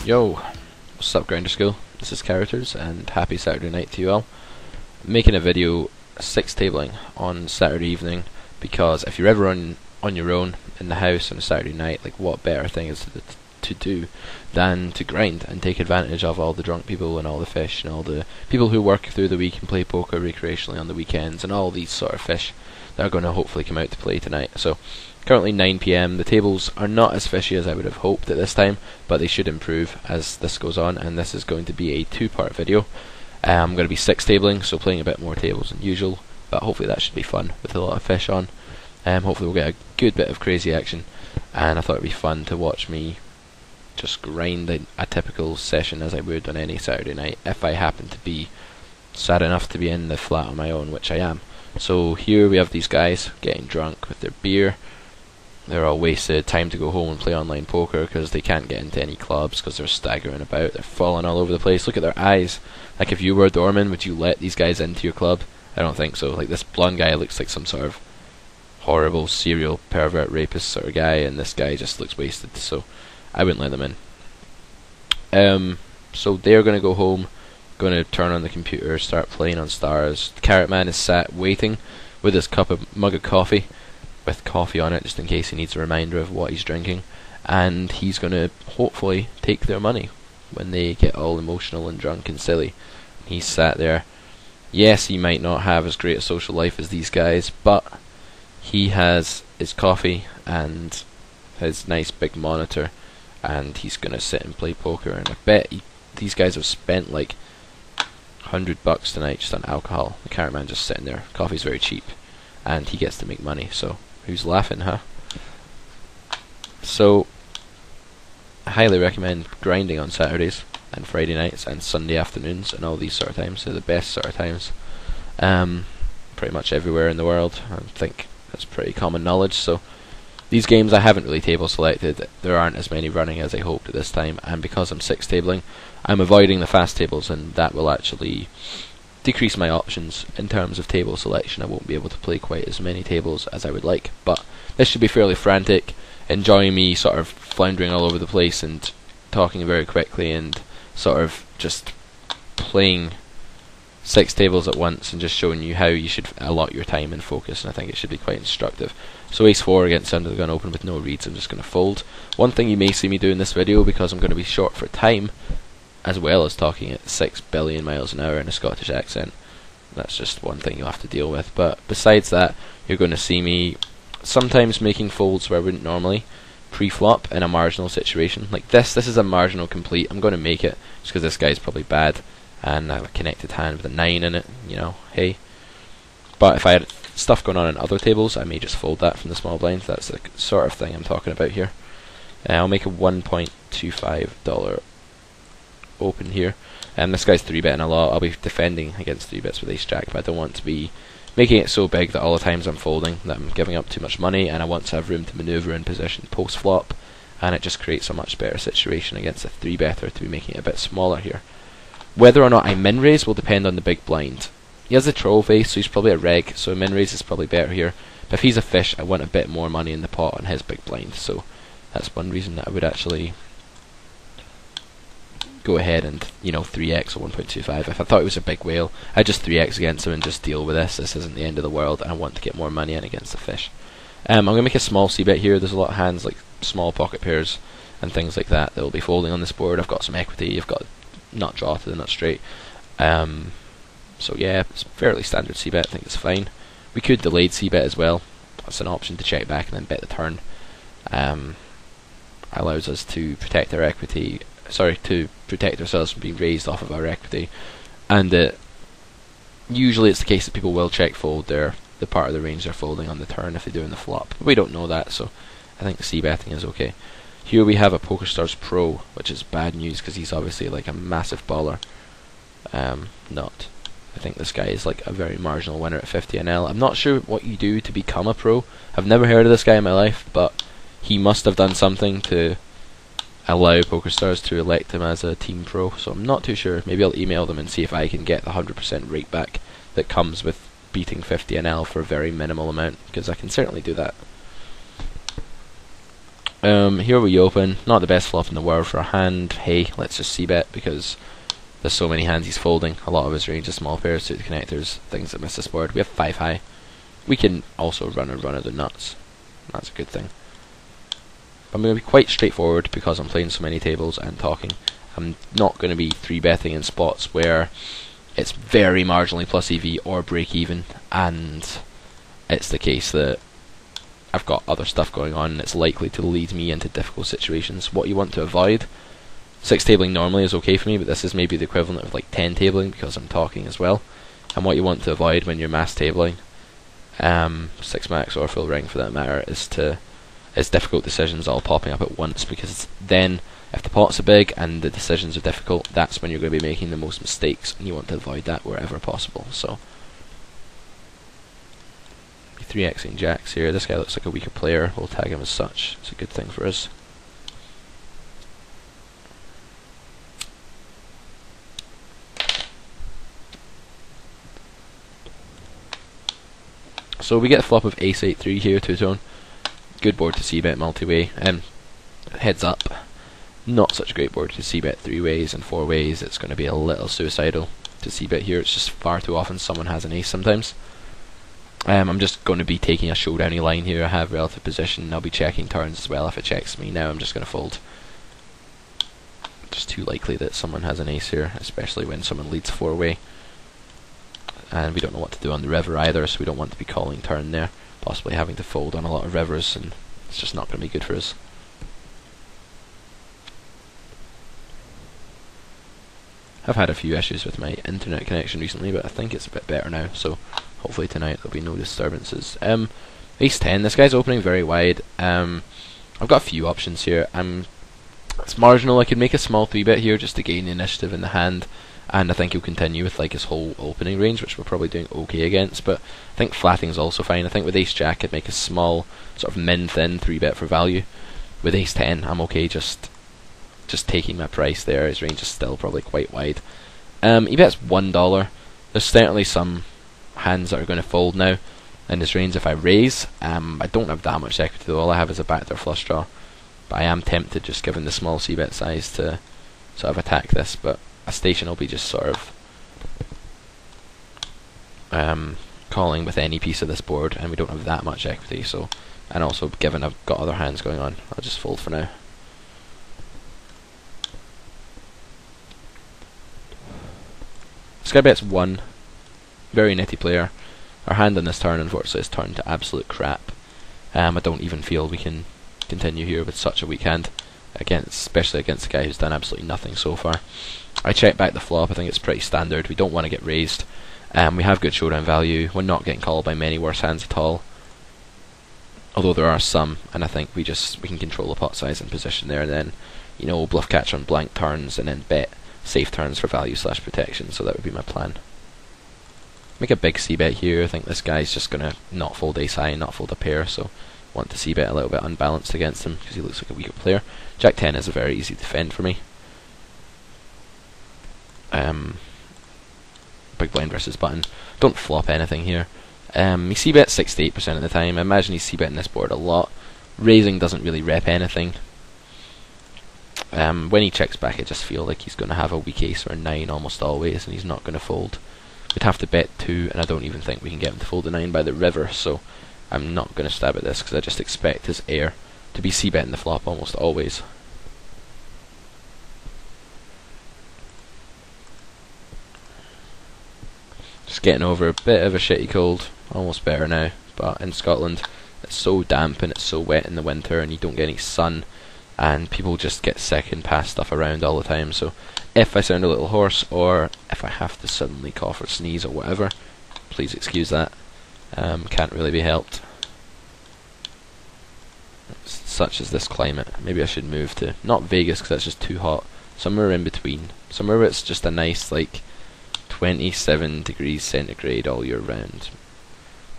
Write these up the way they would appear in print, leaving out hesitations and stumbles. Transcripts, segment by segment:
Yo, what's up Grinder School? This is Characters and happy Saturday night to you all. I'm making a video 6 tabling on Saturday evening because if you're ever on your own in the house on a Saturday night, like what better thing is to do than to grind and take advantage of all the drunk people and all the fish and all the people who work through the week and play poker recreationally on the weekends and all these sort of fish that are going to hopefully come out to play tonight. So currently 9 PM. The tables are not as fishy as I would have hoped at this time, but they should improve as this goes on, and this is going to be a 2-part video. I'm going to be 6 tabling, so playing a bit more tables than usual, but hopefully that should be fun with a lot of fish on. Hopefully we'll get a good bit of crazy action, and I thought it would be fun to watch me just grind a typical session as I would on any Saturday night if I happen to be sad enough to be in the flat on my own, which I am. So here we have these guys getting drunk with their beer. They're all wasted, time to go home and play online poker because they can't get into any clubs because they're staggering about, they're falling all over the place. Look at their eyes. Like if you were a doorman, would you let these guys into your club? I don't think so. Like this blonde guy looks like some sort of horrible serial pervert rapist sort of guy, and this guy just looks wasted, so I wouldn't let them in. So they're going to go home, going to turn on the computer, start playing on stars. The Carrot Man is sat waiting with his mug of coffee with coffee on it just in case he needs a reminder of what he's drinking, and he's going to hopefully take their money when they get all emotional and drunk and silly. He's sat there. Yes, he might not have as great a social life as these guys, but he has his coffee and his nice big monitor, and he's going to sit and play poker, and I bet these guys have spent like $100 tonight just on alcohol. The Carrot Man just sitting there. Coffee's very cheap and he gets to make money, so who's laughing, huh? So I highly recommend grinding on Saturdays and Friday nights and Sunday afternoons and all these sort of times. They're the best sort of times pretty much everywhere in the world. I think that's pretty common knowledge. So these games I haven't really table selected. There aren't as many running as I hoped at this time, and because I'm 6 tabling, I'm avoiding the fast tables, and that will actually decrease my options in terms of table selection. I won't be able to play quite as many tables as I would like, but this should be fairly frantic, enjoying me sort of floundering all over the place and talking very quickly and sort of just playing 6 tables at once and just showing you how you should allot your time and focus, and I think it should be quite instructive. So ace 4 against under the gun open with no reads, I'm just going to fold. One thing you may see me do in this video, because I'm going to be short for time, as well as talking at 6 billion miles an hour in a Scottish accent, that's just one thing you'll have to deal with. But besides that, you're going to see me sometimes making folds where I wouldn't normally, pre-flop in a marginal situation. Like this is a marginal complete. I'm going to make it just because this guy's probably bad and I have a connected hand with a 9 in it, you know, hey. But if I had stuff going on in other tables, I may just fold that from the small blind. That's the sort of thing I'm talking about here. I'll make a $1.25 open here. This guy's 3-betting a lot. I'll be defending against 3-bets with ace jack, but I don't want to be making it so big that all the times I'm folding that I'm giving up too much money, and I want to have room to maneuver in position post flop, and it just creates a much better situation against a 3-better to be making it a bit smaller here. Whether or not I min raise will depend on the big blind. He has a troll face, so he's probably a reg, so a min raise is probably better here. But if he's a fish, I want a bit more money in the pot on his big blind, so that's one reason that I would actually go ahead and, you know, 3x or 1.25. If I thought it was a big whale, I'd just 3x against him and just deal with this. This isn't the end of the world, and I want to get more money in against the fish. I'm going to make a small c-bet here. There's a lot of hands like small pocket pairs and things like that that will be folding on this board. I've got some equity. I've got nut draw to the nut straight. So yeah, it's fairly standard c-bet. I think it's fine. We could delayed c-bet as well. That's an option to check back and then bet the turn. Allows us to protect our equity. Sorry, to protect ourselves from being raised off of our equity. And usually it's the case that people will check fold the part of the range they're folding on the turn if they do in the flop. But we don't know that, so I think the c-betting is okay. Here we have a PokerStars Pro, which is bad news because he's obviously like a massive baller. Not. I think this guy is like a very marginal winner at 50 NL. I'm not sure what you do to become a pro. I've never heard of this guy in my life, but he must have done something to allow PokerStars to elect him as a team pro, so I'm not too sure. Maybe I'll email them and see if I can get the 100% rate back that comes with beating 50 NL for a very minimal amount, because I can certainly do that. Here we open. Not the best flop in the world for a hand. Hey, let's just c-bet because there's so many hands he's folding. A lot of his range is small pairs, suited connectors, things that miss this board. We have 5 high. We can also run of the nuts. That's a good thing. I'm going to be quite straightforward because I'm playing so many tables and talking. I'm not going to be 3-betting in spots where it's very marginally plus EV or break even, and it's the case that I've got other stuff going on and it's likely to lead me into difficult situations. What you want to avoid, 6 tabling normally is okay for me, but this is maybe the equivalent of like 10 tabling because I'm talking as well. And what you want to avoid when you're mass tabling, 6 max or full ring for that matter, is difficult decisions all popping up at once, because then if the pots are big and the decisions are difficult, that's when you're going to be making the most mistakes, and you want to avoid that wherever possible. So 3xing jacks here. This guy looks like a weaker player. We'll tag him as such. It's a good thing for us. So we get a flop of ace-8-3 here, two-tone. Good board to c-bet multi-way. Heads up, not such a great board to c-bet 3 ways and 4 ways. It's going to be a little suicidal to c-bet here. It's just far too often someone has an ace sometimes. I'm just going to be taking a showdowny line here. I have relative position. I'll be checking turns as well. If it checks me now, I'm just going to fold. Just too likely that someone has an ace here, especially when someone leads 4-way. And we don't know what to do on the river either, so we don't want to be calling turn there. Possibly having to fold on a lot of rivers, and it's just not going to be good for us. I've had a few issues with my internet connection recently, but I think it's a bit better now, so hopefully tonight there'll be no disturbances. Ace 10, this guy's opening very wide. I've got a few options here. It's marginal. I could make a small 3-bet here just to gain the initiative in the hand, and I think he'll continue with like his whole opening range, which we're probably doing okay against, but I think flatting's also fine. I think with ace jack I'd make a small sort of min-thin 3-bet for value. With ace 10 I'm okay just taking my price there. His range is still probably quite wide. He bets $1. There's certainly some hands that are going to fold now in his range if I raise. I don't have that much equity though. All I have is a backdoor flush draw, but I am tempted, just given the small c-bet size, to sort of attack this, but a station will be just sort of calling with any piece of this board, and we don't have that much equity, so, and also given I've got other hands going on, I'll just fold for now. This guy bets 1. Very nitty player. Our hand on this turn unfortunately is turned to absolute crap. I don't even feel we can continue here with such a weak hand, especially against a guy who's done absolutely nothing so far. I check back the flop. I think it's pretty standard. We don't want to get raised. We have good showdown value. We're not getting called by many worse hands at all, although there are some, and I think we can control the pot size and position there, and then, you know, bluff catch on blank turns and then bet safe turns for value / protection. So that would be my plan. Make a big c-bet here. I think this guy's just gonna not fold ace high and not fold a pair, so want to c-bet a little bit unbalanced against him because he looks like a weaker player. Jack 10 is a very easy defend for me. Big blind versus button. Don't flop anything here. He c-bets 68% of the time. I imagine he's c-betting this board a lot. Raising doesn't really rep anything. When he checks back, I just feel like he's going to have a weak ace or a 9 almost always, and he's not going to fold. We'd have to bet 2, and I don't even think we can get him to fold a 9 by the river, so I'm not going to stab at this because I just expect his air to be c-betting the flop almost always. Just getting over a bit of a shitty cold. Almost better now, but in Scotland it's so damp and it's so wet in the winter, and you don't get any sun, and people just get sick and pass stuff around all the time. So if I sound a little hoarse, or if I have to suddenly cough or sneeze or whatever, please excuse that. Can't really be helped. Such as this climate. Maybe I should move to, not Vegas because that's just too hot, somewhere in between. Somewhere where it's just a nice like 27 degrees centigrade all year round.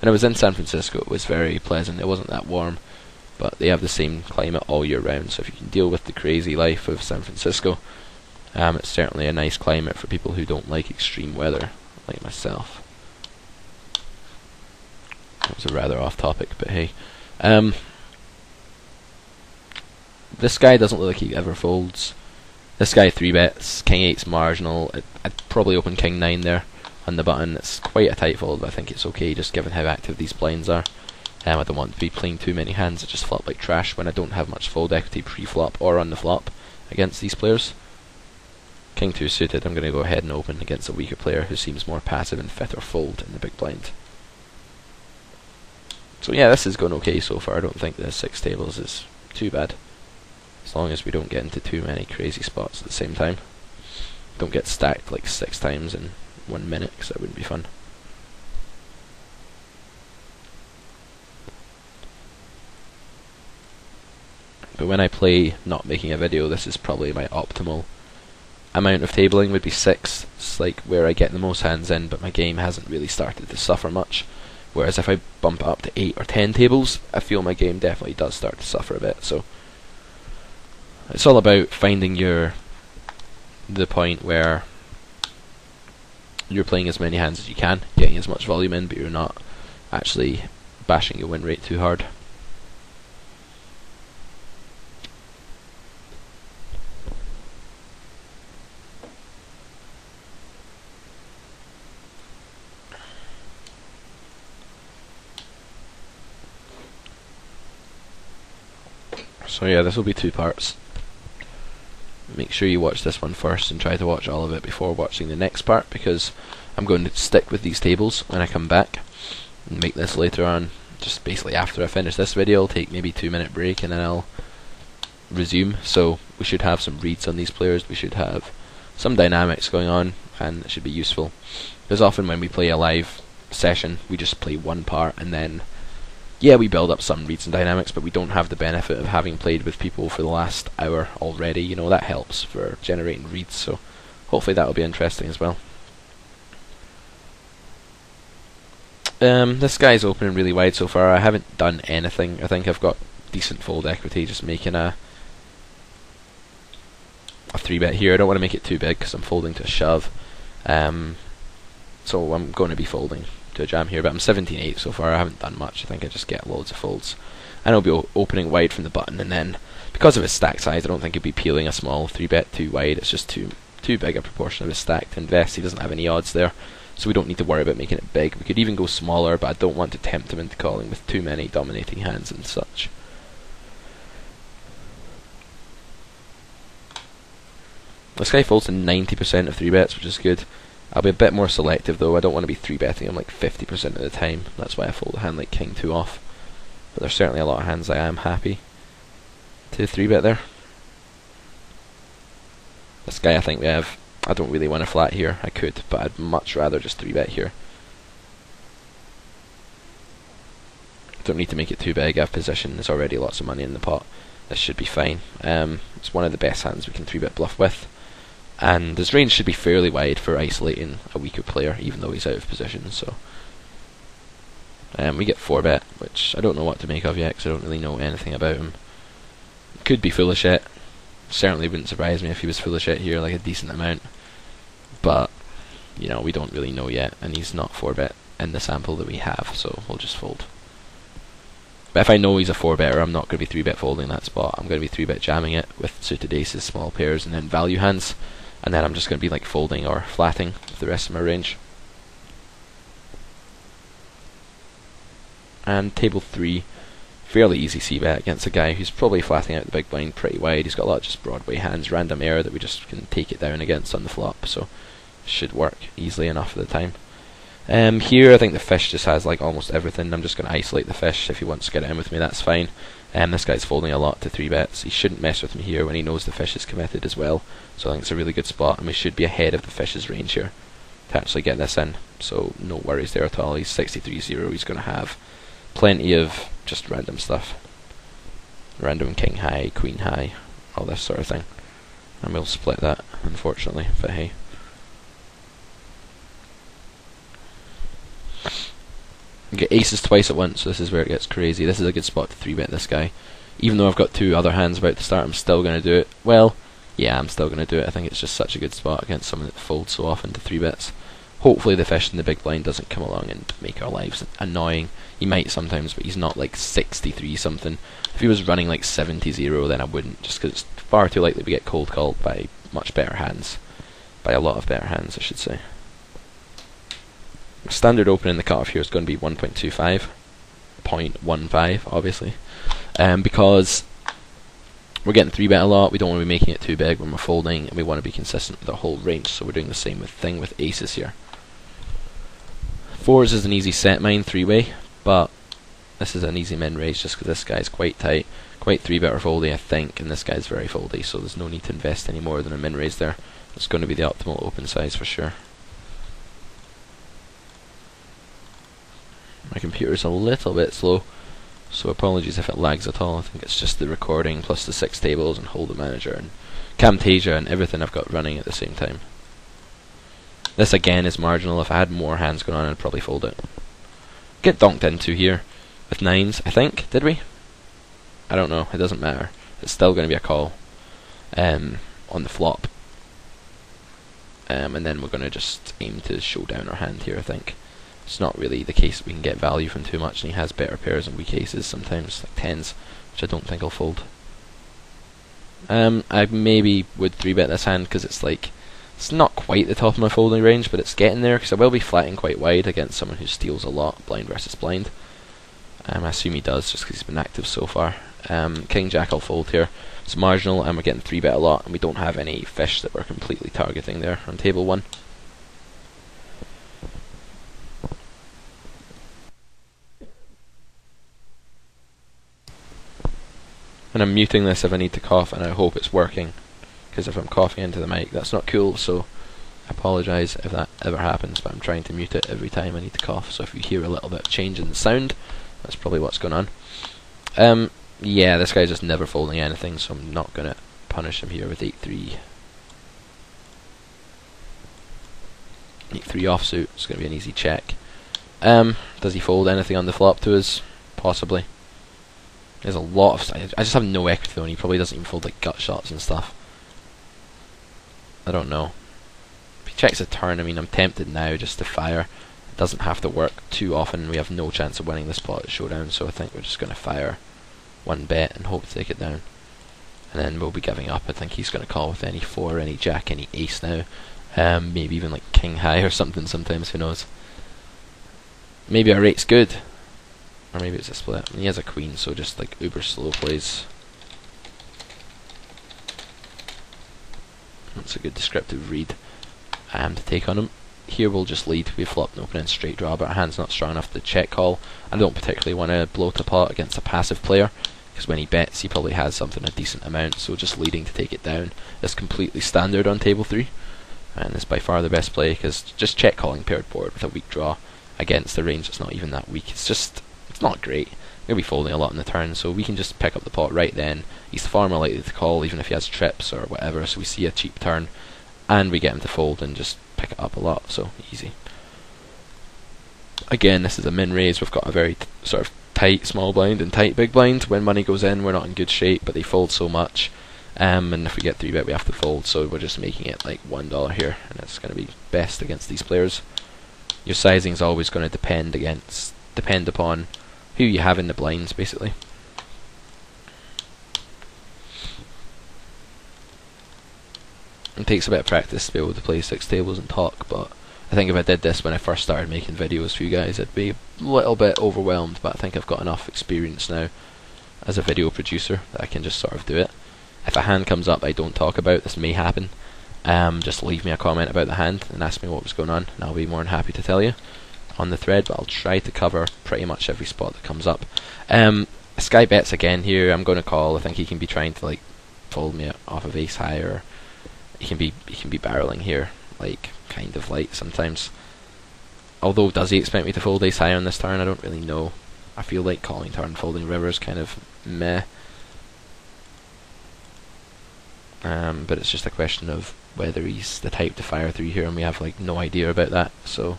When I was in San Francisco it was very pleasant. It wasn't that warm, but they have the same climate all year round, so if you can deal with the crazy life of San Francisco, it's certainly a nice climate for people who don't like extreme weather, like myself. That was a rather off topic, but hey. This guy doesn't look like he ever folds. This guy 3-bets, king 8's marginal. I'd probably open king 9 there on the button. It's quite a tight fold, but I think it's okay just given how active these blinds are. I don't want to be playing too many hands that just flop like trash when I don't have much fold equity pre-flop or on the flop against these players. King 2 suited, I'm going to go ahead and open against a weaker player who seems more passive and fit or fold in the big blind. So yeah, this is going okay so far. I don't think the 6 tables is too bad, as long as we don't get into too many crazy spots at the same time. Don't get stacked like 6 times in 1 minute, because that wouldn't be fun. But when I play not making a video, this is probably my optimal amount of tabling. Would be 6. It's like where I get the most hands in, but my game hasn't really started to suffer much. Whereas if I bump it up to 8 or 10 tables, I feel my game definitely does start to suffer a bit. So it's all about finding the point where you're playing as many hands as you can, getting as much volume in, but you're not actually bashing your win rate too hard. So yeah, this will be 2 parts. Make sure you watch this one first and try to watch all of it before watching the next part, because I'm going to stick with these tables when I come back and make this later on. Just basically after I finish this video, I'll take maybe 2-minute break and then I'll resume. So we should have some reads on these players, we should have some dynamics going on, and it should be useful. Because often when we play a live session, we just play one part and then yeah, we build up some reads and dynamics, but we don't have the benefit of having played with people for the last hour already. You know, that helps for generating reads, so hopefully that will be interesting as well. This guy's opening really wide so far. I haven't done anything. I think I've got decent fold equity, just making a 3-bet here. I don't want to make it too big because I'm folding to a shove. So I'm going to be folding to a jam here, but I'm 17-8 so far. I haven't done much. I think I just get loads of folds, and I'll be opening wide from the button, and then because of his stack size, I don't think he'll be peeling a small 3-bet too wide. It's just too big a proportion of his stack to invest. He doesn't have any odds there, so we don't need to worry about making it big. We could even go smaller, but I don't want to tempt him into calling with too many dominating hands and such. This guy folds to 90% of 3-bets, which is good. I'll be a bit more selective though. I don't want to be 3-betting him like 50% of the time. That's why I fold a hand like King 2 off. But there's certainly a lot of hands I am happy to 3-bet there. This guy I think we have. I don't really want a flat here. I could, but I'd much rather just 3-bet here. Don't need to make it too big. I have position. There's already lots of money in the pot. This should be fine. It's one of the best hands we can 3-bet bluff with. And his range should be fairly wide for isolating a weaker player, even though he's out of position. So we get 4-bet, which I don't know what to make of yet, because I don't really know anything about him. Could be foolish it. Certainly wouldn't surprise me if he was foolish it here, like a decent amount. But you know, we don't really know yet, and he's not 4-bet in the sample that we have, so we'll just fold. But if I know he's a 4-better, I'm not going to be 3-bet folding that spot. I'm going to be 3-bet jamming it with suited aces, small pairs, and then value hands. And then I'm just going to be like folding or flatting with the rest of my range. And table 3, fairly easy c-bet against a guy who's probably flatting out the big blind pretty wide. He's got a lot of just Broadway hands, random air that we just can take it down against on the flop, so should work easily enough at the time. Here I think the fish just has like almost everything. I'm just going to isolate the fish. If he wants to get in with me, that's fine. This guy's folding a lot to 3-bets. He shouldn't mess with me here when he knows the fish is committed as well. So I think it's a really good spot, and we should be ahead of the fish's range here to actually get this in. So no worries there at all. He's 63-0. He's going to have plenty of just random stuff. Random king high, queen high, all this sort of thing. And we'll split that, unfortunately, but hey. I get aces twice at once, so this is where it gets crazy. This is a good spot to 3-bet this guy. Even though I've got 2 other hands about to start, I'm still going to do it. Well, yeah, I'm still going to do it. I think it's just such a good spot against someone that folds so often to 3-bets. Hopefully the fish in the big blind doesn't come along and make our lives annoying. He might sometimes, but he's not like 63 something. If he was running like 70-0, then I wouldn't, just because it's far too likely to get cold called by much better hands. By a lot of better hands, I should say. Standard open in the cutoff here is going to be 1.25, 0.15 obviously, because we're getting 3-bet a lot. We don't want to be making it too big when we're folding, and we want to be consistent with the whole range, so we're doing the same thing with aces here. 4s is an easy set mine 3-way, but this is an easy min raise just because this guy's quite tight, quite 3-bet or foldy I think, and this guy's very foldy, so there's no need to invest any more than a min raise there. It's going to be the optimal open size for sure. My computer's a little bit slow, so apologies if it lags at all. I think it's just the recording plus the 6 tables and Hold the Manager and Camtasia and everything I've got running at the same time. This again is marginal. If I had more hands going on, I'd probably fold it. Get donked into here with 9s, I think. Did we? I don't know. It doesn't matter. It's still going to be a call on the flop. And then we're going to just aim to show down our hand here, I think. It's not really the case that we can get value from too much, and he has better pairs and weak aces sometimes, like 10s, which I don't think I'll fold. I maybe would 3-bet this hand because it's like, it's not quite the top of my folding range, but it's getting there because I will be flatting quite wide against someone who steals a lot, blind versus blind. I assume he does just because he's been active so far. King Jack I'll fold here. It's marginal and we're getting 3-bet a lot, and we don't have any fish that we're completely targeting there on table 1. And I'm muting this if I need to cough, and I hope it's working, because if I'm coughing into the mic that's not cool, so I apologise if that ever happens, but I'm trying to mute it every time I need to cough, so if you hear a little bit of change in the sound, that's probably what's going on. Yeah, this guy's just never folding anything, so I'm not going to punish him here with 8-3. 8-3 offsuit, it's going to be an easy check. Does he fold anything on the flop to us? Possibly. There's a lot of... I just have no equity though, and he probably doesn't even fold like gut shots and stuff. I don't know. If he checks a turn, I mean, I'm tempted now just to fire. It doesn't have to work too often. We have no chance of winning this pot at showdown, so I think we're just going to fire 1 bet and hope to take it down. And then we'll be giving up. I think he's going to call with any 4, any jack, any ace now. Maybe even like king high or something sometimes, who knows. Maybe our rate's good. Or maybe it's a split. And he has a queen, so just like uber slow plays. That's a good descriptive read to take on him. Here we'll just lead. We flop and open in straight draw, but our hand's not strong enough to check call. I don't particularly want to bloat a pot against a passive player, because when he bets he probably has something a decent amount, so just leading to take it down is completely standard on table 3. And it's by far the best play, because just check calling paired board with a weak draw against the range that's not even that weak, it's not great. We're going to be folding a lot in the turn, so we can just pick up the pot right then. He's far more likely to call even if he has trips or whatever, so we see a cheap turn and we get him to fold and just pick it up a lot, so easy. Again, this is a min raise. We've got a very sort of tight small blind and tight big blind. When money goes in, we're not in good shape, but they fold so much, and if we get 3-bet we have to fold, so we're just making it like $1 here, and it's going to be best against these players. Your sizing is always going to depend upon who you have in the blinds, basically. It takes a bit of practice to be able to play 6 tables and talk, but I think if I did this when I first started making videos for you guys, I'd be a little bit overwhelmed, but I think I've got enough experience now as a video producer that I can just sort of do it. If a hand comes up I don't talk about, this may happen, just leave me a comment about the hand and ask me what was going on, and I'll be more than happy to tell you on the thread, but I'll try to cover pretty much every spot that comes up. Sky bets again here. I'm going to call. I think he can be trying to like fold me off of ace high, or he can be barreling here, like kind of light sometimes. Although does he expect me to fold ace high on this turn? I don't really know. I feel like calling turn folding river is kind of meh. But it's just a question of whether he's the type to fire through here, and we have like no idea about that, so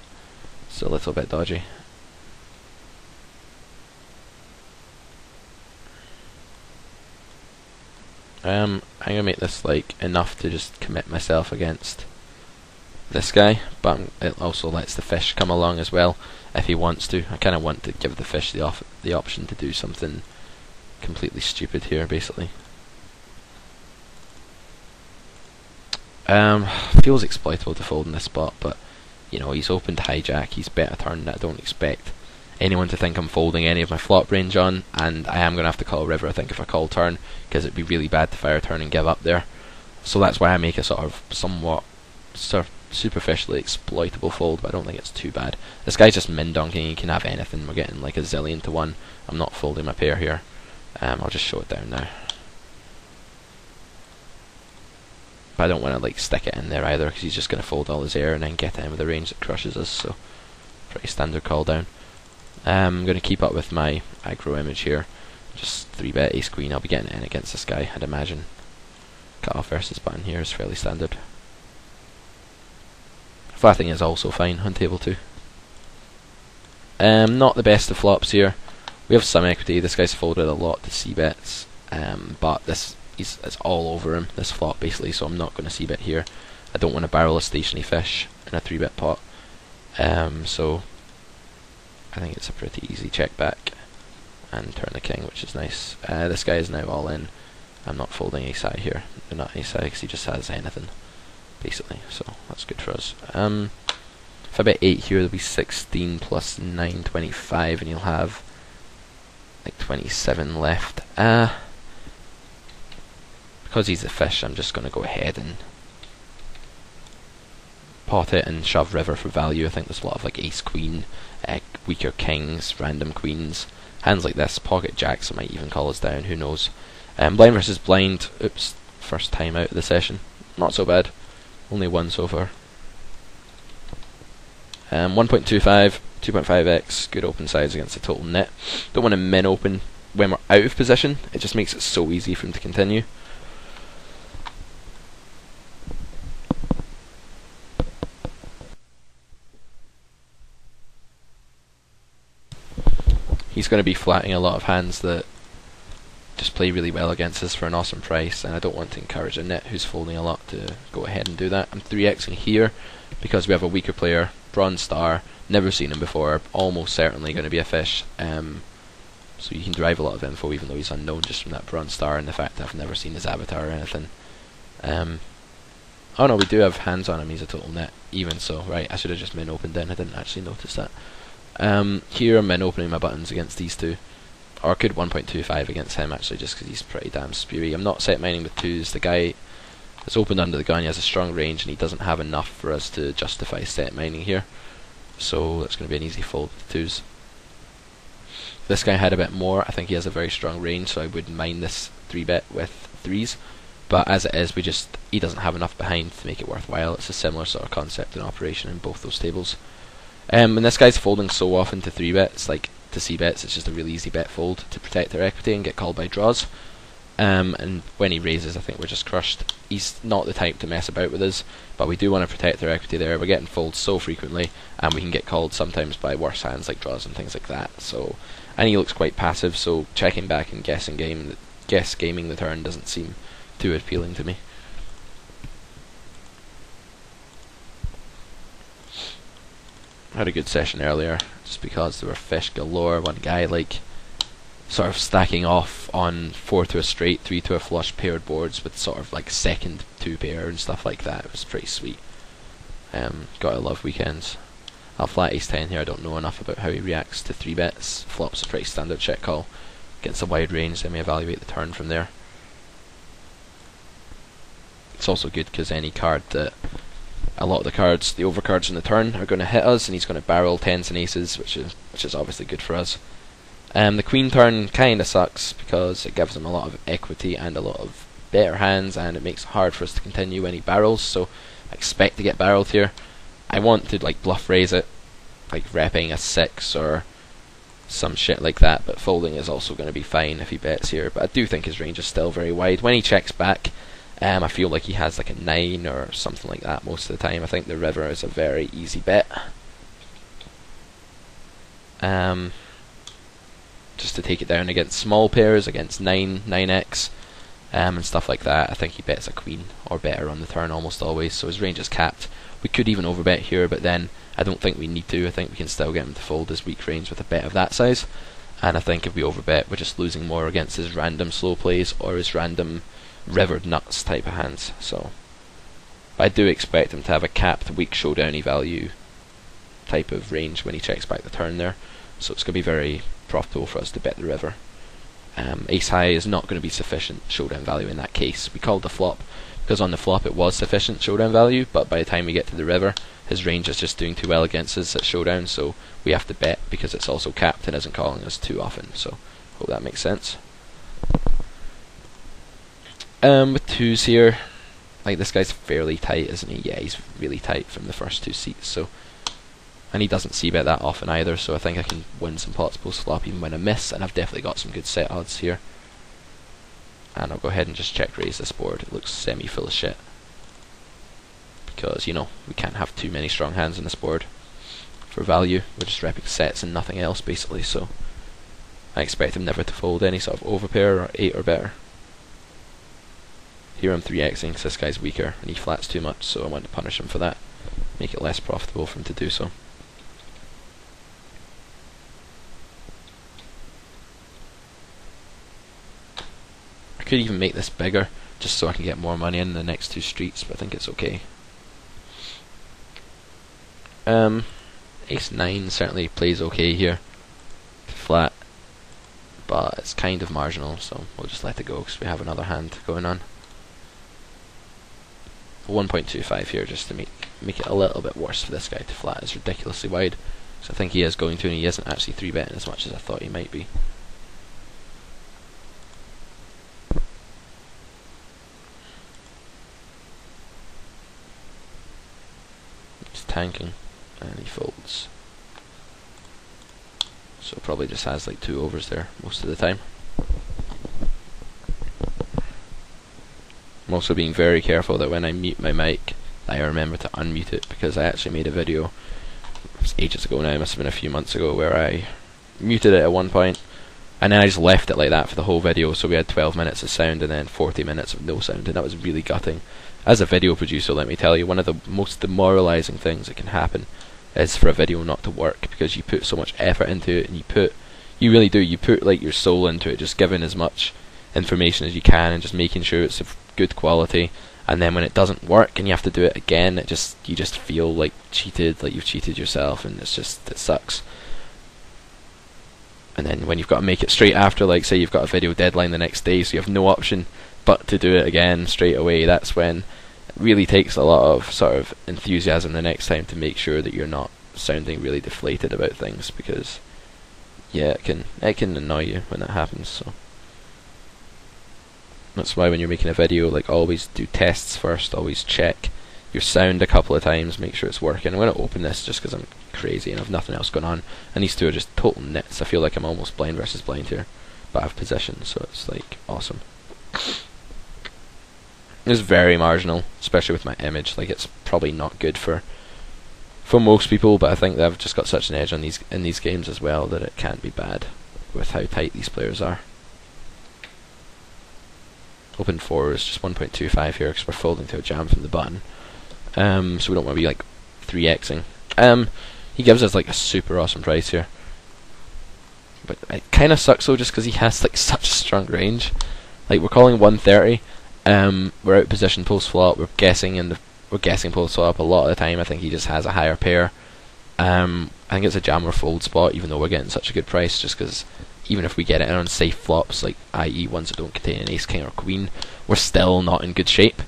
it's a little bit dodgy. I'm gonna make this like enough to just commit myself against this guy, but it also lets the fish come along as well if he wants to. I kind of want to give the fish the option to do something completely stupid here, basically. Feels exploitable to fold in this spot, but you know, he's open to hijack. He's bet a turn that I don't expect anyone to think I'm folding any of my flop range on, and I am going to have to call river, I think, if I call turn, because it'd be really bad to fire turn and give up there. So that's why I make a sort of somewhat superficially exploitable fold, but I don't think it's too bad. This guy's just min-donking, he can have anything. We're getting like a zillion to 1. I'm not folding my pair here. I'll just show it down now. But I don't want to like stick it in there either, because he's just going to fold all his air and then get in with a range that crushes us, so pretty standard call down. I'm going to keep up with my aggro image here. Just 3-bet ace queen, I'll be getting in against this guy, I'd imagine. Cut off versus button here is fairly standard. Flatting is also fine on table 2. Not the best of flops here. We have some equity. This guy's folded a lot to c-bets, but it's all over him, this flop basically, so I'm not going to c-bet here. I don't want to barrel a stationary fish in a 3-bet pot, so I think it's a pretty easy check back and turn the king, which is nice. This guy is now all in. I'm not folding ace-high here, not ace-high, because he just has anything basically, so that's good for us. If I bet 8 here, there'll be 16 plus 9, 25, and you'll have like 27 left. Because he's a fish, I'm just going to go ahead and pot it and shove river for value. I think there's a lot of like ace queen, weaker kings, random queens, hands like this, pocket jacks. I might even call us down, who knows. Blind versus blind. Oops, first time out of the session. Not so bad. Only one so far. 1.25, 2.5x, good open sides against the total net. Don't want to min open when we're out of position. It just makes it so easy for him to continue. He's going to be flatting a lot of hands that just play really well against us for an awesome price, and I don't want to encourage a net who's folding a lot to go ahead and do that. I'm 3xing here because we have a weaker player, bronze star, never seen him before, almost certainly going to be a fish, so you can derive a lot of info even though he's unknown just from that bronze star and the fact that I've never seen his avatar or anything. Oh no, we do have hands on him, he's a total net, even so, right, I should have just min opened then, I didn't actually notice that. Here I'm min opening my buttons against these two. Or I could 1.25 against him actually, just because he's pretty damn spewy. I'm not set mining with 2s. The guy has opened under the gun, he has a strong range, and he doesn't have enough for us to justify set mining here. So that's going to be an easy fold with 2s. This guy had a bit more. I think he has a very strong range, so I wouldn't mind this 3-bet with 3s. But as it is, he doesn't have enough behind to make it worthwhile. It's a similar sort of concept and operation in both those tables. And this guy's folding so often to 3-bets, like to c-bets, it's just a really easy bet fold to protect their equity and get called by draws. And when he raises, I think we're just crushed. He's not the type to mess about with us, but we do want to protect their equity there. We're getting folds so frequently, and we can get called sometimes by worse hands like draws and things like that. So, and he looks quite passive, so checking back and guess gaming the turn doesn't seem too appealing to me. I had a good session earlier, just because there were fish galore. One guy like sort of stacking off on 4 to a straight, 3 to a flush paired boards with sort of like second 2 pair and stuff like that. It was pretty sweet. Gotta love weekends. I'll flat ace 10 here. I don't know enough about how he reacts to 3-bets. Flop's a pretty standard check call. Gets a wide range, then we evaluate the turn from there. It's also good because any card that a lot of the cards, the overcards in the turn, are going to hit us, and he's going to barrel 10s and aces, which is obviously good for us. The queen turn kind of sucks because it gives him a lot of equity and a lot of better hands, and it makes it hard for us to continue when he barrels, so I expect to get barreled here. I want to like bluff raise it, like repping a 6 or some shit like that, but folding is also going to be fine if he bets here, but I do think his range is still very wide. When he checks back, I feel like he has like a 9 or something like that most of the time. I think the river is a very easy bet. Just to take it down against small pairs, against 9x, and stuff like that. I think he bets a queen or better on the turn almost always, so his range is capped. We could even overbet here, but then I don't think we need to. I think we can still get him to fold his weak range with a bet of that size. And I think if we overbet, we're just losing more against his random slow plays or his random rivered nuts type of hands. So I do expect him to have a capped weak showdowny value type of range when he checks back the turn there. So it's going to be very profitable for us to bet the river. Ace high is not going to be sufficient showdown value in that case. We called the flop because on the flop it was sufficient showdown value, but by the time we get to the river, his range is just doing too well against us at showdown, so we have to bet because it's also capped and isn't calling us too often. So hope that makes sense. With twos here, like this guy's fairly tight, isn't he? Yeah, he's really tight from the first two seats. So, and he doesn't c-bet that often either, so I think I can win some pots post flop even when I miss, and I've definitely got some good set odds here. And I'll go ahead and just check raise this board. It looks semi full of shit, because, you know, we can't have too many strong hands on this board for value. We're just repping sets and nothing else basically, so I expect him never to fold any sort of overpair or 8 or better. Here I'm 3xing because this guy's weaker and he flats too much, so I want to punish him for that, make it less profitable for him to do so. I could even make this bigger just so I can get more money in the next two streets, but I think it's okay. Ace 9 certainly plays okay here, flat, but it's kind of marginal, so we'll just let it go because we have another hand going on. 1.25 here just to make it a little bit worse for this guy to flat. It's ridiculously wide, so I think he is going to, and he isn't actually 3-betting as much as I thought he might be. He's tanking, and he folds. So probably just has like 2 overs there most of the time. I'm also being very careful that when I mute my mic, I remember to unmute it, because I actually made a video, it was ages ago now, it must have been a few months ago, where I muted it at one point, and then I just left it like that for the whole video, so we had 12 minutes of sound and then 40 minutes of no sound, and that was really gutting. As a video producer, let me tell you, one of the most demoralizing things that can happen is for a video not to work, because you put so much effort into it, and you really do, you put like your soul into it, just giving as much information as you can and just making sure it's of good quality, and then when it doesn't work and you have to do it again, you just feel like cheated, like you've cheated yourself, and it sucks. And then when you've got to make it straight after, like say you've got a video deadline the next day, so you have no option but to do it again straight away, that's when it really takes a lot of sort of enthusiasm the next time to make sure that you're not sounding really deflated about things, because yeah, it can annoy you when that happens. So that's why when you're making a video, like, always do tests first, always check your sound a couple of times, make sure it's working. I'm going to open this just because I'm crazy and I have nothing else going on, and these two are just total nits. I feel like I'm almost blind versus blind here, but I have position, so it's like awesome. It's very marginal, especially with my image. Like, it's probably not good for most people, but I think they've just got such an edge on in these games as well that it can't be bad with how tight these players are. Open 4 is just 1.25 here because we're folding to a jam from the button, so we don't want to be like 3xing. He gives us like a super awesome price here, but it kind of sucks though, just because he has like such a strong range. Like, we're calling 130, we're out position post flop, we're guessing post flop a lot of the time. I think he just has a higher pair. I think it's a jam or fold spot, even though we're getting such a good price, just because even if we get it in on safe flops, like i.e. ones that don't contain an ace, king or queen, we're still not in good shape,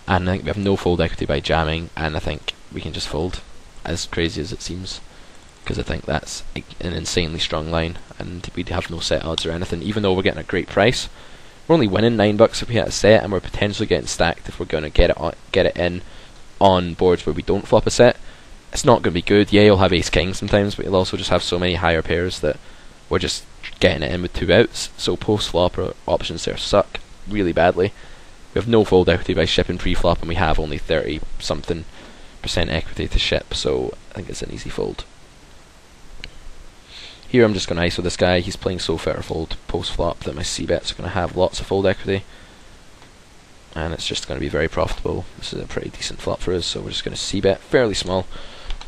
and I think we have no fold equity by jamming, and I think we can just fold, as crazy as it seems, because I think that's an insanely strong line, and we'd have no set odds or anything. Even though we're getting a great price, we're only winning $9 if we hit a set, and we're potentially getting stacked if we're going to get it in on boards where we don't flop a set. It's not going to be good. Yeah, you'll have ace king sometimes, but you'll also just have so many higher pairs that we're just getting it in with 2 outs. So post flop options there suck really badly. We have no fold equity by shipping pre-flop, and we have only 30 something % equity to ship, so I think it's an easy fold. Here I'm just going to ISO this guy. He's playing so fair fold post flop that my c-bets are going to have lots of fold equity. and it's just going to be very profitable. This is a pretty decent flop for us, so we're just going to c-bet fairly small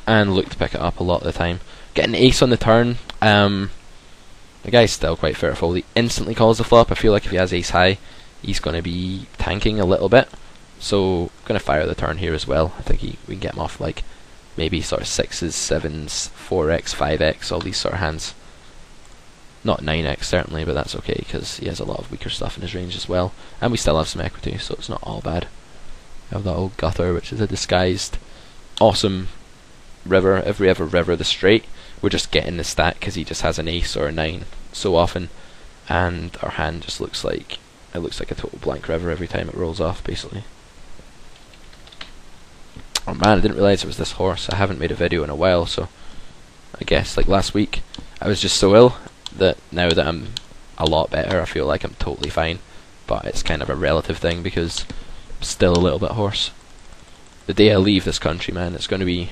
and look to pick it up a lot of the time. Get an ace on the turn. The guy's still quite fearful. He instantly calls the flop. I feel like if he has ace high, he's going to be tanking a little bit. So going to fire the turn here as well. I think we can get him off like maybe sort of 6s, 7s, 4x, 5x, all these sort of hands. Not 9x certainly, but that's okay because he has a lot of weaker stuff in his range as well. And we still have some equity, so it's not all bad. We have that old gutter, which is a disguised awesome river. If we ever river the straight, we're just getting the stack because he just has an ace or a 9 so often, and our hand just looks like a total blank river every time it rolls off, basically. Oh man, I didn't realise it was this horse. I haven't made a video in a while, so I guess like last week I was just so ill that now that I'm a lot better, I feel like I'm totally fine. But it's kind of a relative thing because I'm still a little bit hoarse. The day I leave this country, man, it's going to be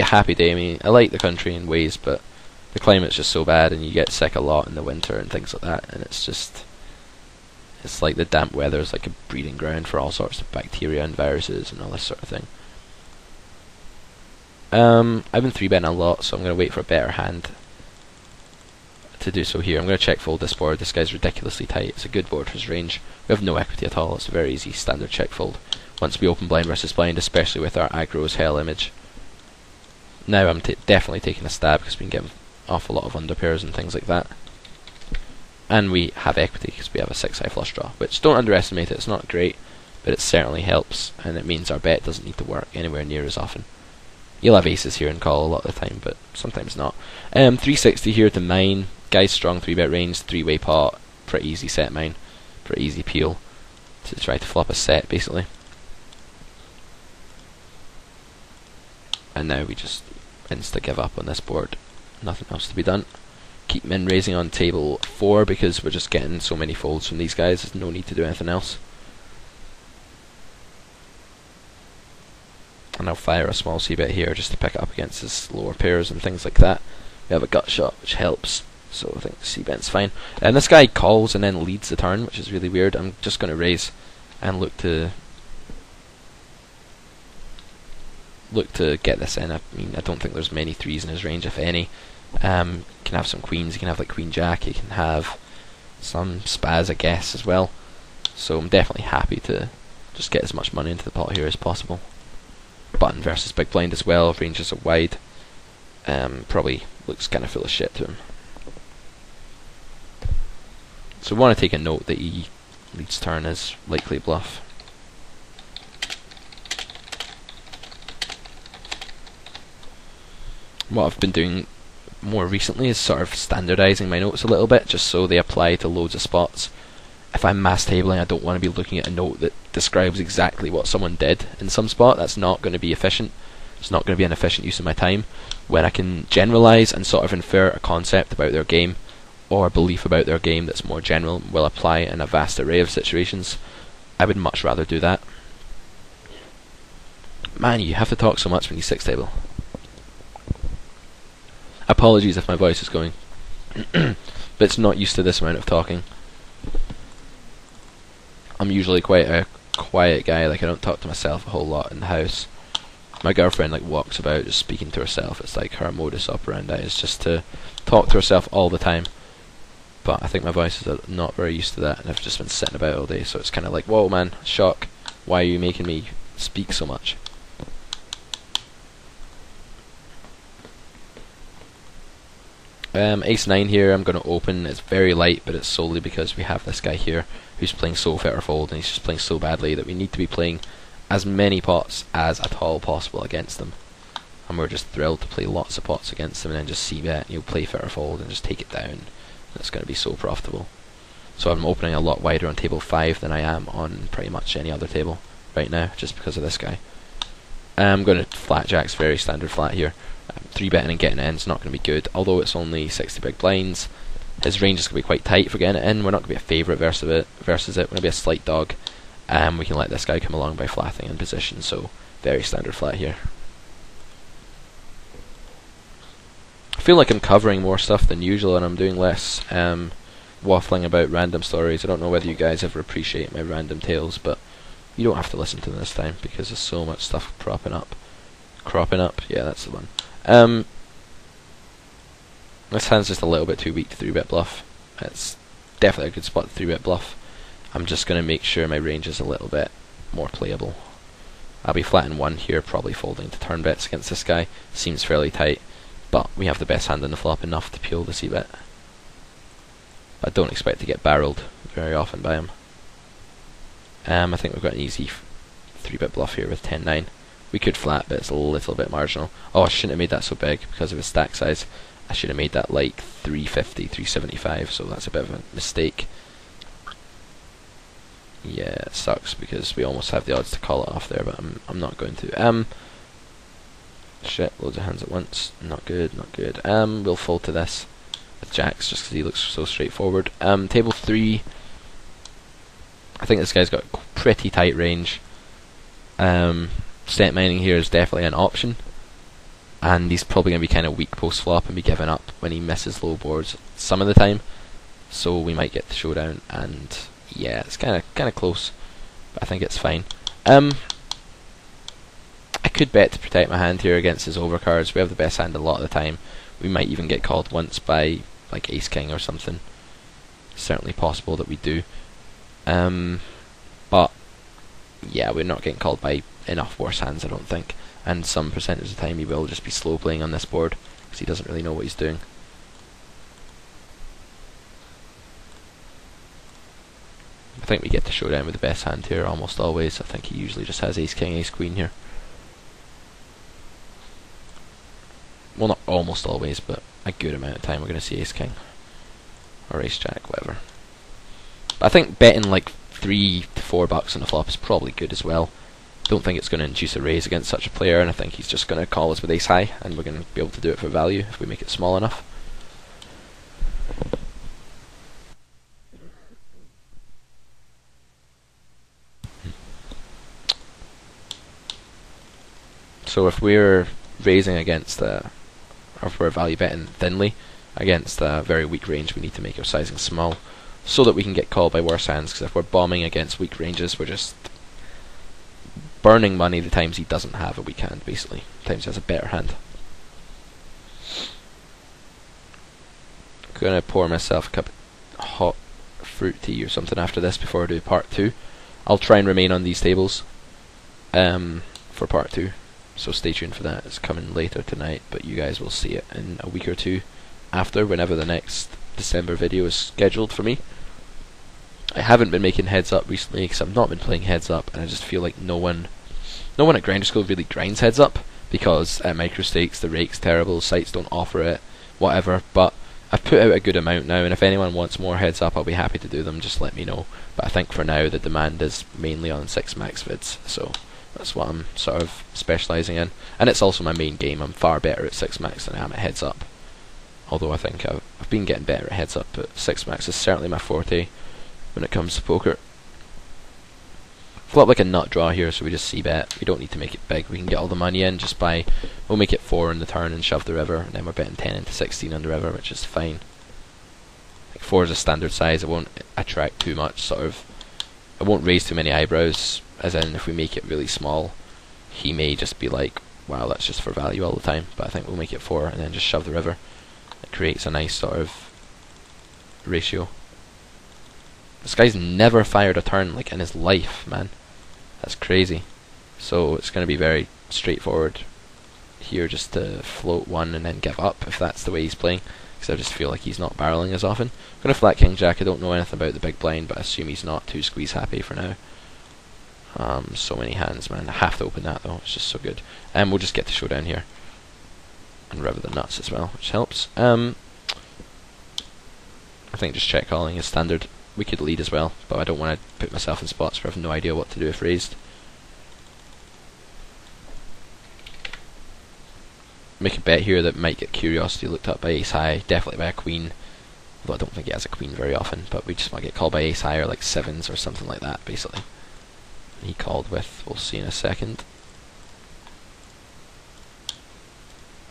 a happy day. I mean, I like the country in ways, but the climate's just so bad, and you get sick a lot in the winter and things like that. And it's like the damp weather is like a breeding ground for all sorts of bacteria and viruses and all this sort of thing. I've been 3-betting a lot, so I'm going to wait for a better hand to do so here. I'm going to check fold this board. This guy's ridiculously tight. It's a good board for his range. We have no equity at all. It's a very easy standard check fold once we open blind versus blind, especially with our aggro as hell image. Now I'm definitely taking a stab because we can get an awful lot of underpairs and things like that. And we have equity because we have a 6-high flush draw, which, don't underestimate it, it's not great, but it certainly helps, and it means our bet doesn't need to work anywhere near as often. You'll have aces here and call a lot of the time, but sometimes not. 360 here to mine. Guy's strong 3-bet range, 3-way pot, pretty easy set mine, pretty easy peel to try to flop a set, basically. And now we just insta give up on this board. Nothing else to be done. Keep min raising on table 4 because we're just getting so many folds from these guys. There's no need to do anything else. And I'll fire a small c-bet here just to pick it up against his lower pairs and things like that. We have a gut shot, which helps, so I think c-bet's fine. And this guy calls and then leads the turn, which is really weird. I'm just going to raise and look to get this in. I mean, I don't think there's many 3s in his range, if any. He can have some queens, he can have like queen jack, he can have some spas, I guess, as well. So I'm definitely happy to just get as much money into the pot here as possible. Button versus big blind as well, ranges are wide. Probably looks kind of full of shit to him. So we want to take a note that he leads turn is likely bluff. What I've been doing more recently is sort of standardising my notes a little bit, just so they apply to loads of spots. If I'm mass tabling, I don't want to be looking at a note that describes exactly what someone did in some spot. That's not going to be efficient. It's not going to be an efficient use of my time. When I can generalise and sort of infer a concept about their game, or a belief about their game that's more general, will apply in a vast array of situations, I would much rather do that. Man, you have to talk so much when you 6-table. Apologies if my voice is going, but it's not used to this amount of talking. I'm usually quite a quiet guy, like I don't talk to myself a whole lot in the house. My girlfriend like walks about just speaking to herself. It's like her modus operandi is just to talk to herself all the time. But I think my voice is not very used to that, and I've just been sitting about all day, so it's kind of like, whoa man, shock, why are you making me speak so much? Ace-9 here, I'm going to open. It's very light, but it's solely because we have this guy here who's playing so fair fold, and he's just playing so badly that we need to be playing as many pots as at all possible against them. And we're just thrilled to play lots of pots against them and then just c-bet, and he'll play fair fold and just take it down. It's going to be so profitable. So I'm opening a lot wider on table 5 than I am on pretty much any other table right now, just because of this guy. I'm going to flat jacks, very standard flat here. 3-betting and getting it in is not going to be good, although it's only 60 big blinds. His range is going to be quite tight for getting it in. We're not going to be a favourite versus it. We're going to be a slight dog. We can let this guy come along by flatting in position, so very standard flat here. I feel like I'm covering more stuff than usual, and I'm doing less waffling about random stories. I don't know whether you guys ever appreciate my random tales, but You don't have to listen to them this time because there's so much stuff cropping up. Yeah, that's the one. This hand's just a little bit too weak to 3-bet bluff. It's definitely a good spot to 3-bet bluff. I'm just going to make sure my range is a little bit more playable. I'll be flat in 1 here, probably folding to turn bets against this guy. Seems fairly tight, but we have the best hand on the flop, enough to peel the c-bet. I don't expect to get barreled very often by him. I think we've got an easy 3-bet bluff here with 10-9. We could flat, but it's a little bit marginal. Oh, I shouldn't have made that so big because of his stack size. I should have made that like 350, 375, so that's a bit of a mistake. Yeah, it sucks because we almost have the odds to call it off there, but I'm not going to. Shit, loads of hands at once. Not good, not good. We'll fold to this with jacks just because he looks so straightforward. Table 3. I think this guy's got a pretty tight range. Set mining here is definitely an option, and he's probably going to be kind of weak post flop and be giving up when he misses low boards some of the time. So we might get the showdown, and yeah, it's kind of close, but I think it's fine. I could bet to protect my hand here against his overcards. We have the best hand a lot of the time. We might even get called once by like ace king or something. Certainly possible that we do. But yeah, we're not getting called by enough worse hands, I don't think. And some percentage of the time he will just be slow playing on this board because he doesn't really know what he's doing. I think we get to showdown with the best hand here almost always. I think he usually just has ace king, ace queen here. Well, not almost always, but a good amount of time we're going to see ace king or ace jack, whatever. But I think betting like $3 to $4 on the flop is probably good as well. Don't think it's going to induce a raise against such a player, and I think he's just going to call us with ace high, and we're going to be able to do it for value if we make it small enough. So if we're raising against, or if we're value betting thinly against a very weak range, we need to make our sizing small so that we can get called by worse hands, because if we're bombing against weak ranges, we're just burning money the times he doesn't have a weak hand, basically. The times he has a better hand. I'm gonna pour myself a cup of hot fruit tea or something after this before I do part 2. I'll try and remain on these tables for part 2. So stay tuned for that. It's coming later tonight, but you guys will see it in a week or two after, whenever the next December video is scheduled for me. I haven't been making heads up recently because I've not been playing heads up, and I just feel like no one at Grinder School really grinds heads up because at microstakes the rake's terrible, sites don't offer it, whatever. But I've put out a good amount now, and if anyone wants more heads up, I'll be happy to do them. Just let me know. But I think for now the demand is mainly on 6 max vids, so that's what I'm sort of specialising in, and it's also my main game. I'm far better at 6 max than I am at heads up, although I think I've been getting better at heads up, but 6 max is certainly my forte when it comes to poker. Flop like a nut draw here, so we just c-bet. We don't need to make it big. We can get all the money in just by, we'll make it 4 on the turn and shove the river, and then we're betting 10 into 16 on the river, which is fine. Like 4 is a standard size. It won't attract too much, sort of. It won't raise too many eyebrows, as in if we make it really small, he may just be like, wow, that's just for value all the time. But I think we'll make it 4 and then just shove the river. It creates a nice sort of ratio. This guy's never fired a turn like in his life, man. That's crazy. So it's going to be very straightforward here, just to float 1 and then give up if that's the way he's playing, because I just feel like he's not barreling as often. I'm going to flat king jack. I don't know anything about the big blind, but I assume he's not too squeeze happy for now. So many hands, man. I have to open that though, it's just so good. And we'll just get the showdown here and river the nuts as well, which helps. I think just check calling is standard. We could lead as well, but I don't want to put myself in spots where I have no idea what to do if raised. Make a bet here that might get curiosity looked up by ace high, definitely by a queen, although I don't think he has a queen very often, but we just might get called by ace high or like 7s or something like that, basically. He called with, we'll see in a second.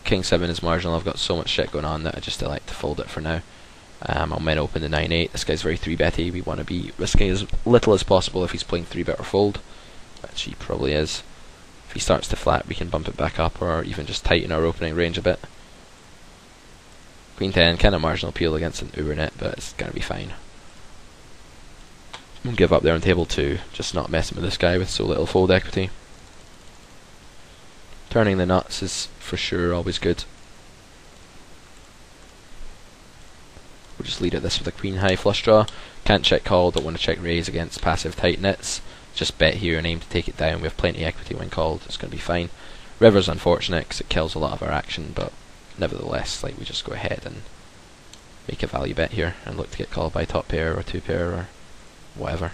King 7 is marginal. I've got so much shit going on that I just like to fold it for now. I'll min open the 9-8. This guy's very 3-betty. We want to be risking as little as possible if he's playing 3-bet or fold. which he probably is. If he starts to flat, we can bump it back up, or even just tighten our opening range a bit. Queen 10, kind of marginal appeal against an Ubernet, but it's going to be fine. We'll give up there on table 2, just not messing with this guy with so little fold equity. Turning the nuts is for sure always good. We'll just lead at this with a queen high flush draw. Can't check call, don't want to check raise against passive tight nits. Just bet here and aim to take it down. We have plenty of equity when called, it's going to be fine. River's unfortunate because it kills a lot of our action, but nevertheless, like, we just go ahead and make a value bet here and look to get called by top pair or 2 pair or whatever.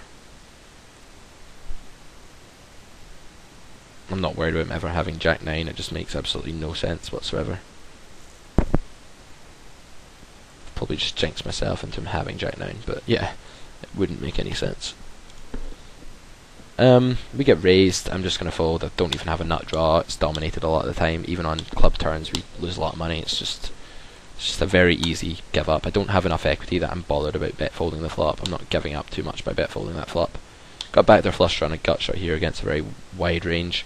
I'm not worried about him ever having Jack 9, it just makes absolutely no sense whatsoever. Probably just jinx myself into him having Jack 9, but yeah, it wouldn't make any sense. We get raised, I'm just going to fold. I don't even have a nut draw, it's dominated a lot of the time. Even on club turns we lose a lot of money, it's just a very easy give up. I don't have enough equity that I'm bothered about bet folding the flop. I'm not giving up too much by bet folding that flop. Got backdoor flush draw and a gut shot here against a very wide range.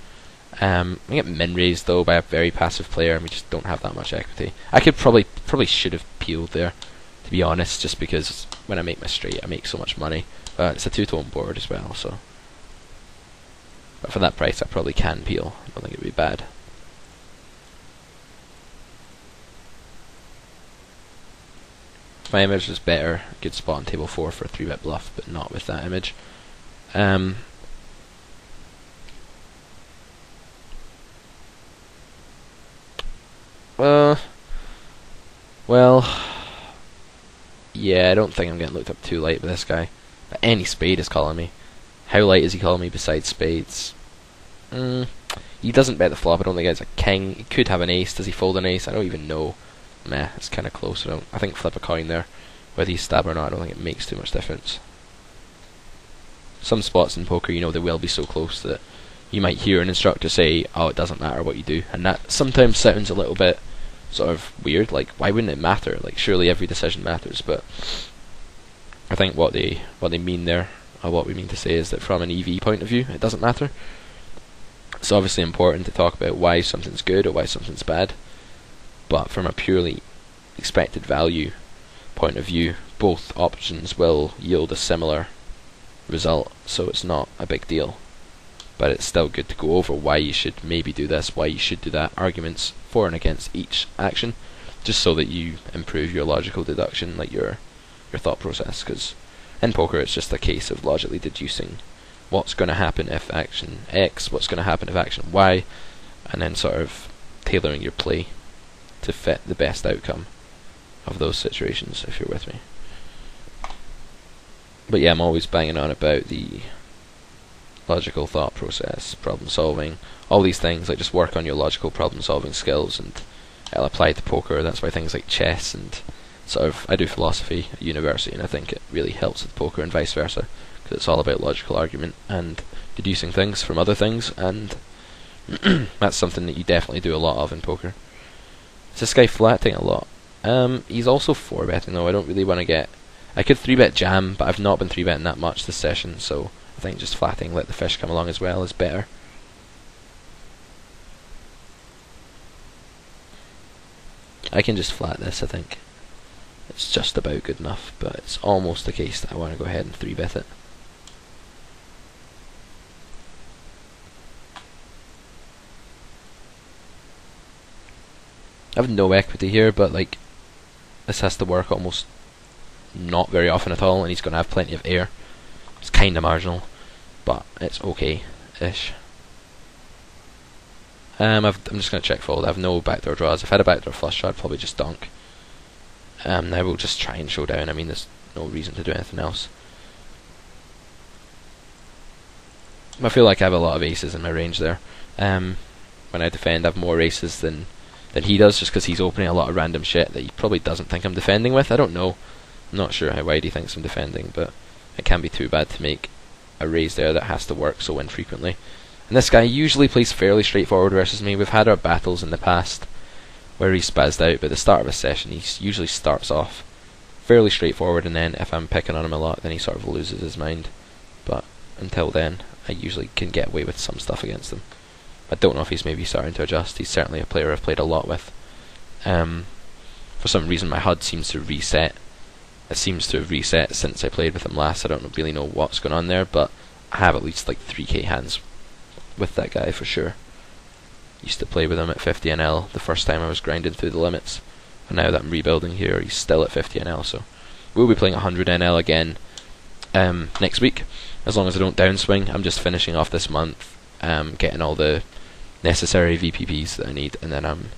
We get min raised though by a very passive player, and we just don't have that much equity. I could probably should have peeled there, to be honest, just because when I make my straight I make so much money. But it's a two-tone board as well, so. But for that price I probably can peel. I don't think it would be bad. If my image was better, good spot on table 4 for a 3-bet bluff, but not with that image. Well, yeah, I don't think I'm getting looked up too light with this guy. But any spade is calling me. How light is he calling me besides spades? He doesn't bet the flop. I don't think he has a king. He could have an ace. Does he fold an ace? I don't even know. Meh, it's kind of close. I think flip a coin there. Whether he's stab or not, I don't think it makes too much difference. Some spots in poker, you know, they will be so close that you might hear an instructor say, oh, it doesn't matter what you do. And that sometimes sounds a little bit sort of weird. Like, why wouldn't it matter? Like, surely every decision matters. But I think what they mean there, or what we mean to say, is that from an EV point of view, it doesn't matter. It's obviously important to talk about why something's good or why something's bad. But from a purely expected value point of view, both options will yield a similar result, so it's not a big deal. But it's still good to go over why you should maybe do this, why you should do that, arguments for and against each action, just so that you improve your logical deduction, like your thought process, because in poker it's just a case of logically deducing what's going to happen if action X, what's going to happen if action Y, and then sort of tailoring your play to fit the best outcome of those situations, if you're with me. But yeah, I'm always banging on about the logical thought process, problem solving, all these things. Like, just work on your logical problem solving skills and it'll apply to poker. That's why things like chess and sort of, I do philosophy at university, and I think it really helps with poker and vice versa, because it's all about logical argument and deducing things from other things, and that's something that you definitely do a lot of in poker. Is this guy flatting a lot? He's also 4-betting though. I don't really want to get... I could 3-bet jam, but I've not been 3-betting that much this session, so I think just flatting, let the fish come along as well, is better. I can just flat this, I think. It's just about good enough, but it's almost the case that I want to go ahead and 3-bet it. I have no equity here, but like, this has to work almost not very often at all, and he's going to have plenty of air. It's kind of marginal, but it's okay-ish. I'm just going to check fold. I have no backdoor draws. If I had a backdoor flush draw, I'd probably just donk. Now we'll just try and show down. I mean, there's no reason to do anything else. I feel like I have a lot of aces in my range there. When I defend, I have more aces than he does, just because he's opening a lot of random shit that he probably doesn't think I'm defending with. I don't know. I'm not sure how wide he thinks I'm defending, but it can't be too bad to make a raise there that has to work so infrequently. And this guy usually plays fairly straightforward versus me. We've had our battles in the past where he's spazzed out, but at the start of a session he usually starts off fairly straightforward, and then if I'm picking on him a lot, then he sort of loses his mind. But until then, I usually can get away with some stuff against him. I don't know if he's maybe starting to adjust. He's certainly a player I've played a lot with. For some reason my HUD seems to reset. It seems to have reset since I played with him last. I don't really know what's going on there, but I have at least like 3k hands with that guy for sure. Used to play with him at 50 NL the first time I was grinding through the limits, and now that I'm rebuilding here, he's still at 50 NL, so we'll be playing 100 NL again next week, as long as I don't downswing. I'm just finishing off this month, getting all the necessary VPPs that I need, and then I'm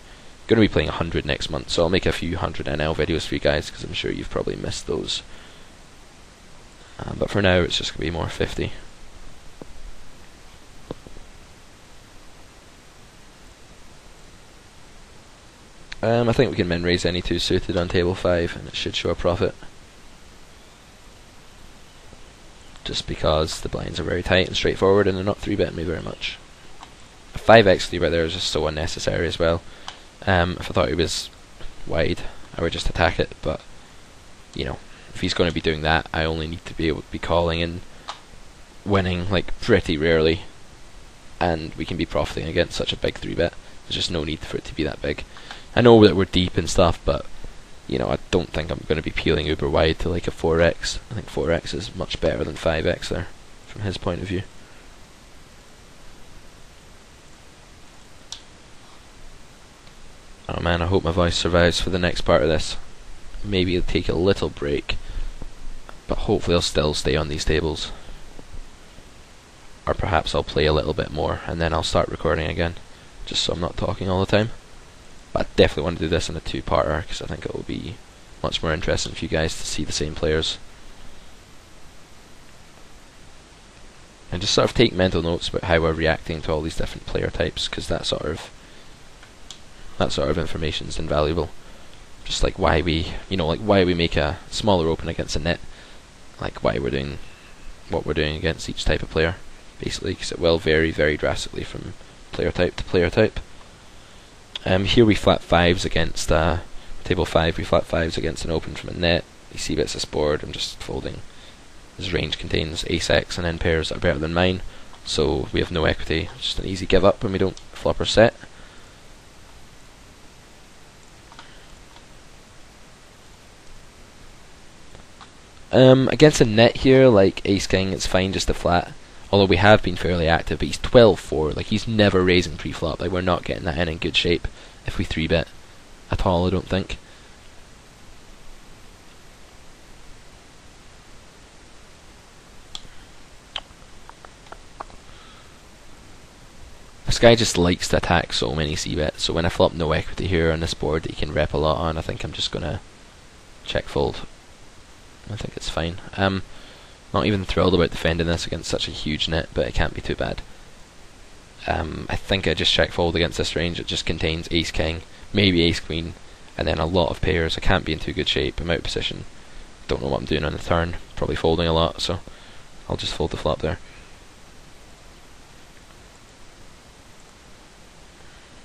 going to be playing 100 next month, so I'll make a few 100 NL videos for you guys, because I'm sure you've probably missed those. But for now, it's just going to be more 50. I think we can min raise any two suited on table 5, and it should show a profit. Just because the blinds are very tight and straightforward, and they're not 3-betting me very much. A 5x 3-bet there is just so unnecessary as well. If I thought he was wide, I would just attack it, but you know, if he's going to be doing that, I only need to be able to be calling and winning like pretty rarely, and we can be profiting against such a big 3-bet. There's just no need for it to be that big. I know that we're deep and stuff, but you know, I don't think I'm going to be peeling uber wide to like a 4x. I think 4x is much better than 5x there, from his point of view. Oh man, I hope my voice survives for the next part of this. Maybe it'll take a little break, but hopefully I'll still stay on these tables. Or perhaps I'll play a little bit more, and then I'll start recording again, just so I'm not talking all the time. But I definitely want to do this in a 2-parter, because I think it will be much more interesting for you guys to see the same players. And just sort of take mental notes about how we're reacting to all these different player types, because that sort of information is invaluable. Just like why we, why we make a smaller open against a net, like why we're doing what we're doing against each type of player, basically, because it will vary very drastically from player type to player type. Here we flat 5s against table 5. We flat 5s against an open from a net. You see bits of board. I'm just folding. His range contains ace-x and n pairs that are better than mine, so we have no equity. It's just an easy give up when we don't flop our set. Against a net here, like ace-king, it's fine just to flat. Although we have been fairly active, but he's 12-4, like he's never raising pre-flop, like we're not getting that in good shape if we 3-bet at all, I don't think. This guy just likes to attack so many c-bets, so when I flop no equity here on this board that he can rep a lot on, I think I'm just gonna check fold. I think it's fine. Not even thrilled about defending this against such a huge net, but it can't be too bad. I think I just check fold against this range. It just contains ace-king, maybe ace-queen, and then a lot of pairs. I can't be in too good shape. I'm out of position. Don't know what I'm doing on the turn. Probably folding a lot, so I'll just fold the flop there.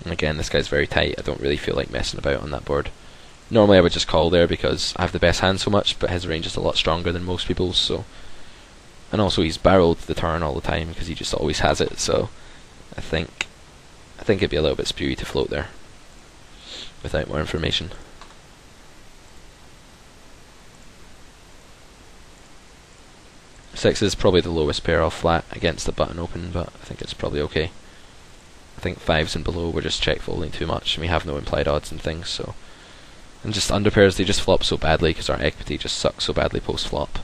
And again, this guy's very tight. I don't really feel like messing about on that board. Normally I would just call there because I have the best hand so much, but his range is a lot stronger than most people's, so... And also he's barreled the turn all the time because he just always has it, so I think it'd be a little bit spewy to float there without more information. Six is probably the lowest pair I'll flat against the button open, but I think it's probably okay. I think 5s and below we're just check folding too much, and we have no implied odds and things, so... And just under pairs, they just flop so badly because our equity just sucks so badly post flop.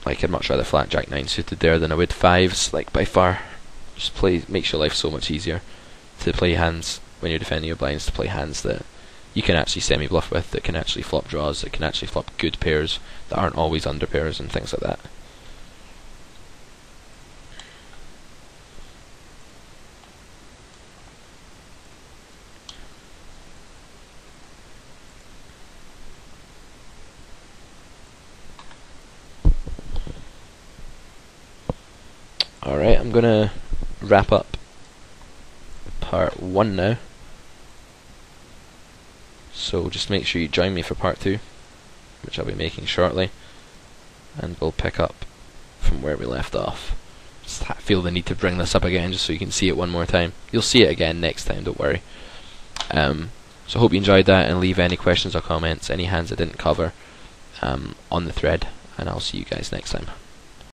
Like, I'd much rather flat Jack 9 suited there than I would 5s, like by far. Just makes your life so much easier to play hands when you're defending your blinds, to play hands that you can actually semi-bluff with, that can actually flop draws, that can actually flop good pairs, that aren't always under pairs and things like that. Alright, I'm gonna wrap up part 1 now. So just make sure you join me for part 2, which I'll be making shortly. And we'll pick up from where we left off. Just feel the need to bring this up again just so you can see it one more time. You'll see it again next time, don't worry. So hope you enjoyed that, and leave any questions or comments, any hands I didn't cover on the thread, and I'll see you guys next time.